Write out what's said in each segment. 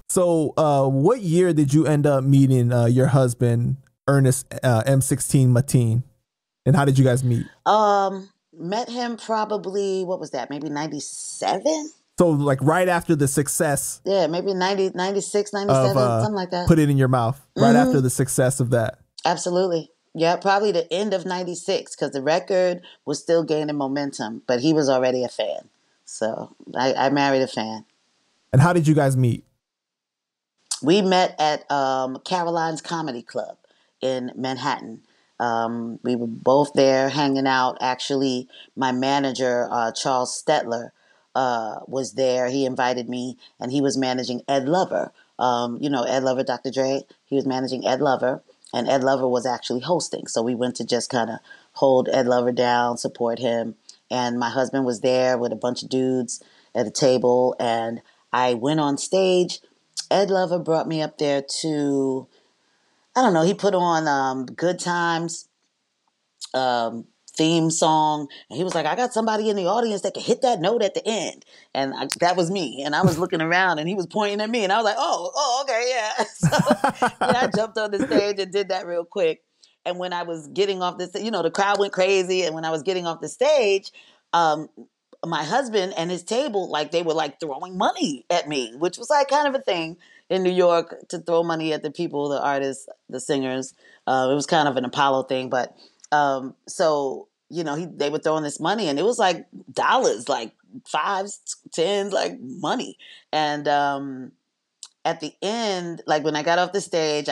So, what year did you end up meeting your husband, Erest M16 Mateen? And how did you guys meet? Met him probably, what was that? Maybe 97? So like right after the success. Yeah, maybe 90, 96, 97, something like that. Put It in Your Mouth. Right after the success of that. Absolutely. Yeah, probably the end of 96 because the record was still gaining momentum, but he was already a fan. So I married a fan. And how did you guys meet? We met at Caroline's Comedy Club in Manhattan. We were both there hanging out. Actually, my manager, Charles Stetler, was there. He invited me, and he was managing Ed Lover. Ed Lover, Dr. Dre. He was managing Ed Lover, and Ed Lover was actually hosting. So we went to just kind of hold Ed Lover down, support him. And my husband was there with a bunch of dudes at a table, and I went on stage. Ed Lover brought me up there to, I don't know, he put on Good Times theme song. And he was like, I got somebody in the audience that can hit that note at the end. And that was me. And I was looking around and he was pointing at me. And I was like, oh, okay, yeah. So I jumped on the stage and did that real quick. And when I was getting off this, the crowd went crazy. And when I was getting off the stage, my husband and his table, they were throwing money at me, which was kind of a thing in New York to throw money at the people, the artists, the singers. It was kind of an Apollo thing, but they were throwing this money, and it was dollars, fives, tens, money. And at the end, when I got off the stage,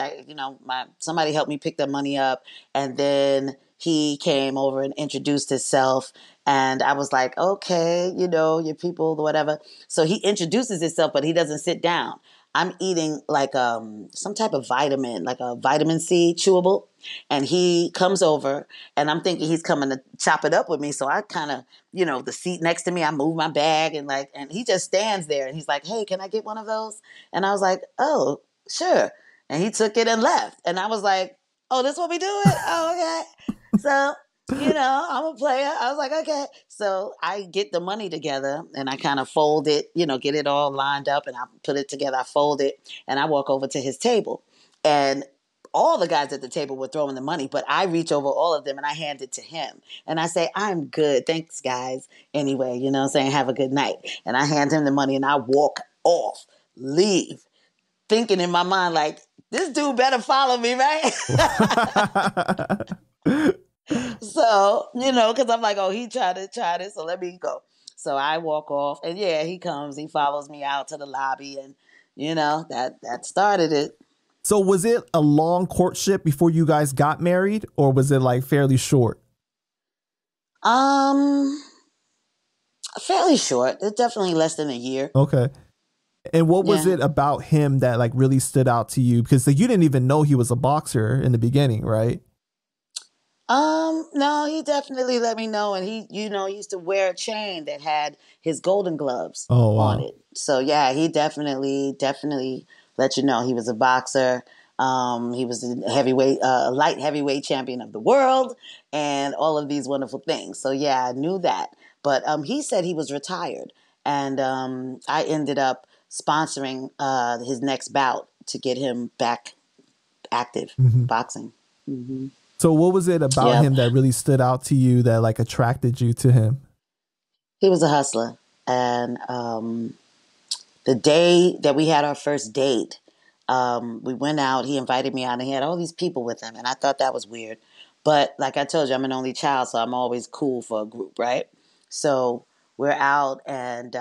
somebody helped me pick the money up, and then he came over and introduced himself. And I was like, okay, your people, whatever. So he introduces himself, but he doesn't sit down. I'm eating some type of vitamin, like a vitamin C chewable. And he comes over and I'm thinking he's coming to chop it up with me. So I kind of, the seat next to me, I move my bag and he just stands there and he's like, hey, can I get one of those? And I was like, oh, sure. And he took it and left. And I was like, oh, this what we doing? Oh, okay. So, I'm a player. I was like, okay. So I get the money together and I kind of fold it, get it all lined up and I put it together. I fold it and I walk over to his table. And all the guys at the table were throwing the money, but I reach over all of them and I hand it to him. And I say, I'm good. Thanks, guys. Anyway, saying have a good night. And I hand him the money and I walk off, leave, thinking in my mind, this dude better follow me, right? So, because I'm like, oh, he tried it, so let me go. So I walk off, and yeah, he comes, he follows me out to the lobby, and, that started it. So was it a long courtship before you guys got married, or was it fairly short? Fairly short. It's definitely less than a year. Okay. And what was it about him that really stood out to you? Because you didn't even know he was a boxer in the beginning, right? No, he definitely let me know. And he, he used to wear a chain that had his Golden Gloves on it. So yeah, he definitely let you know he was a boxer. He was a light heavyweight champion of the world and all of these wonderful things. So yeah, I knew that. But he said he was retired. And I ended up sponsoring his next bout to get him back active boxing. Mm-hmm. So what was it about him that really stood out to you that attracted you to him? He was a hustler. And the day that we had our first date, we went out, he invited me out and he had all these people with him. And I thought that was weird. But like I told you, I'm an only child, so I'm always cool for a group, right? So we're out and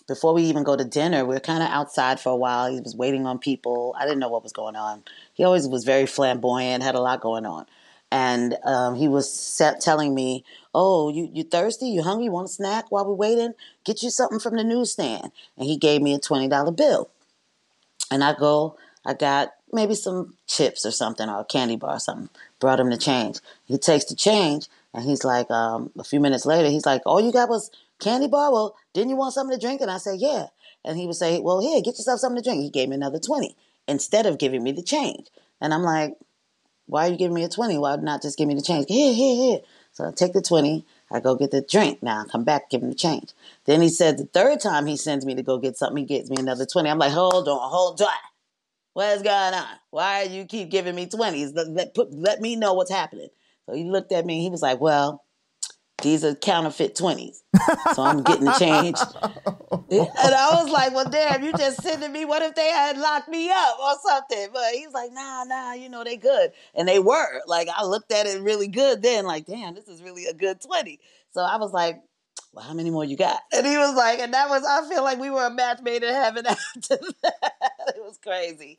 before we even go to dinner, we were kind of outside for a while. He was waiting on people. I didn't know what was going on. He always was very flamboyant, had a lot going on. And he was telling me, oh, you thirsty? You hungry? You want a snack while we're waiting? Get you something from the newsstand. And he gave me a $20 bill. And I got maybe some chips or something or a candy bar or something. Brought him the change. He takes the change and he's like, a few minutes later, he's like, all you got was candy bar? Well, didn't you want something to drink? And I said, yeah. And he would say, well, here, get yourself something to drink. He gave me another 20 instead of giving me the change. And I'm like, why are you giving me a 20? Why not just give me the change? Here. So I take the 20. I go get the drink. Now I come back, give him the change. Then he said the third time he sends me to go get something, he gets me another 20. I'm like, hold on. What's going on? Why do you keep giving me 20s? Let me know what's happening. So he looked at me. He was like, well, these are counterfeit 20s. So I'm getting the change. And I was like, well, damn, you just sending me. What if they had locked me up or something? But he was like, nah, they good. And they were. Like, I looked at it really good then, like, damn, this is really a good 20. So I was like, well, how many more you got? And he was like, I feel like we were a match made in heaven after that. It was crazy.